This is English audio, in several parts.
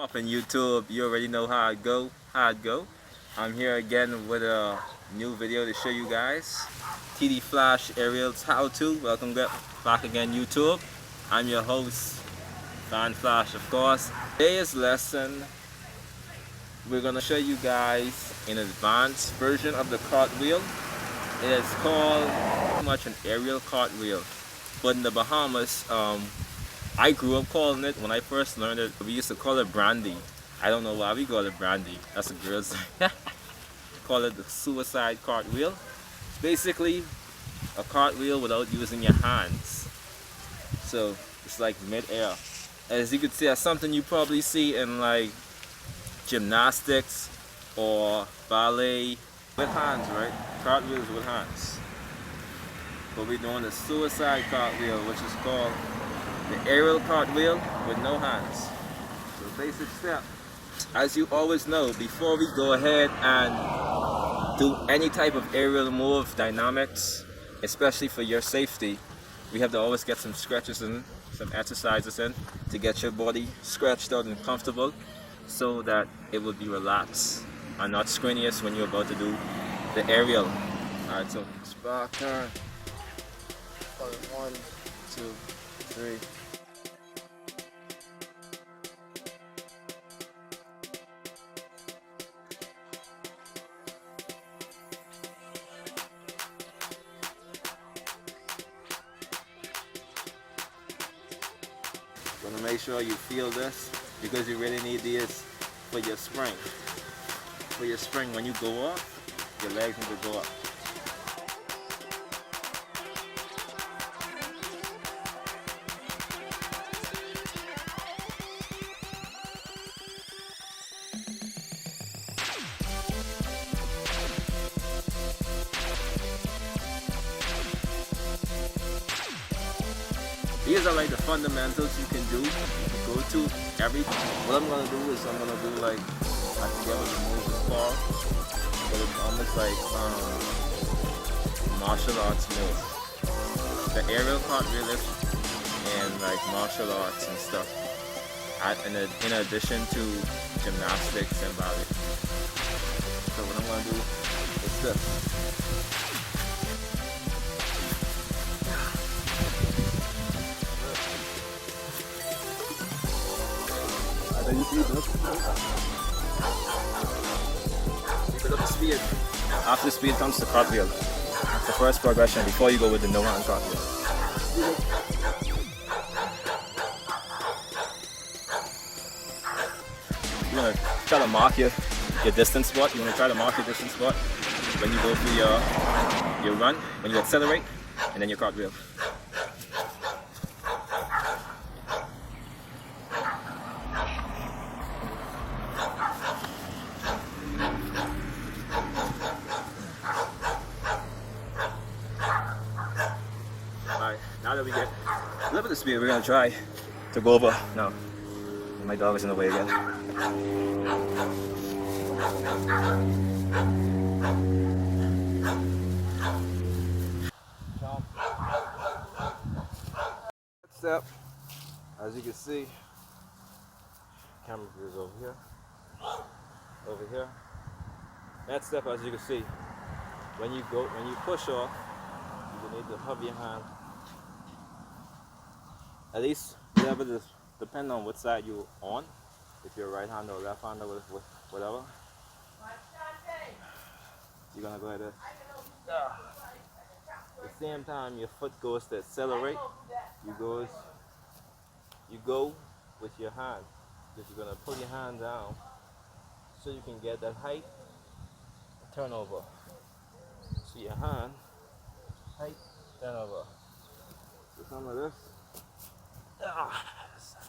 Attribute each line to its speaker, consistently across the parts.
Speaker 1: Up in YouTube, you already know how it go. I'm here again with a new video to show you guys. TD Flash Aerials How To. Welcome back again, YouTube. I'm your host, Fan Flash, of course. Today's lesson, we're gonna show you guys an advanced version of the cartwheel. It is called pretty much an aerial cartwheel, but in the Bahamas, I grew up calling it, when I first learned it, we used to call it brandy. I don't know why we call it brandy. That's a girl's call it the suicide cartwheel. It's basically a cartwheel without using your hands. So it's like mid-air. As you can see, that's something you probably see in like gymnastics or ballet with hands, right? Cartwheels with hands. But we're doing the suicide cartwheel, which is called the aerial cartwheel with no hands. So basic step. As you always know, before we go ahead and do any type of aerial move, dynamics, especially for your safety, we have to always get some stretches in, some exercises in, to get your body stretched out and comfortable so that it will be relaxed and not strenuous when you're about to do the aerial. Alright, so spark turn. 1, 2, 3. Gonna make sure you feel this because you really need this for your spring. For your spring, when you go up, your legs need to go up. These are like the fundamentals you can do. Go to every. What I'm gonna do is I'm gonna do like, I forget what the move is called, but it's almost like martial arts move. The aerial cartwheel and like martial arts and stuff. In addition to gymnastics and ballet. So what I'm gonna do is this. You keep it up to speed. After speed comes the cartwheel. That's the first progression before you go with the no hand cartwheel. You're gonna try to mark your distance spot. You're gonna try to mark your distance spot when you go through your run, when you accelerate, and then your cartwheel. Now that we get a little bit of speed, we're gonna try to go over. No, my dog is in the way again. Step, as you can see, camera view is over here. Over here. That step, as you can see, when you push off, you need to hover your hand. At least whatever this, depending on what side you're on, if you're right hand or left hand or whatever, you're gonna go ahead and at the same time your foot goes to accelerate, you go with your hand, because you're gonna pull your hand down so you can get that height turnover. So your hand, height, turnover. So some of this.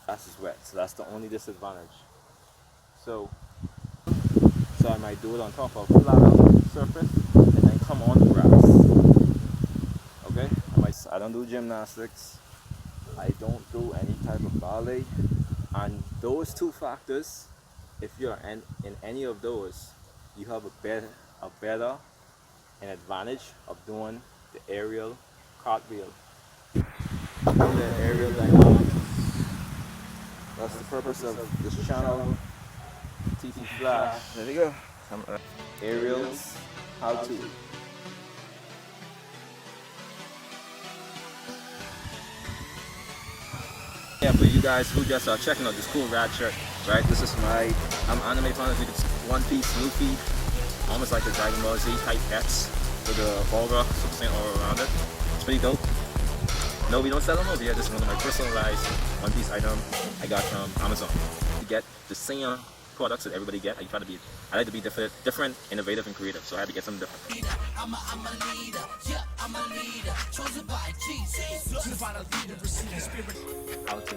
Speaker 1: Grass is wet, so that's the only disadvantage. So I might do it on top of a flat surface and then come on the grass. Okay? I don't do gymnastics. I don't do any type of ballet. And those two factors, if you're in any of those, you have a better an advantage of doing the aerial cartwheel. The aerial dynamics. That's the purpose of this channel. TT Flash. There we go. Some aerials. How to. Yeah, for you guys who just are checking out this cool rad shirt, right? This is my anime fan. You can see One Piece, Luffy, almost like the Dragon Ball Z type X with the aura, Super Saiyan aura around it. It's pretty dope. No, we don't sell them over here. This is one of my personalized One Piece items I got from Amazon. To get the same products that everybody get, I like to be different, innovative, and creative. So I had to get something different. I'm a leader, yeah, I'm a leader, chosen by Jesus. How to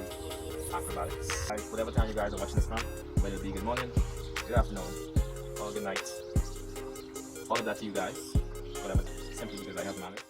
Speaker 1: acrobatics. Whatever time you guys are watching this from, whether it be good morning, good afternoon, or good night, all of that to you guys. Whatever, simply because I have knowledge.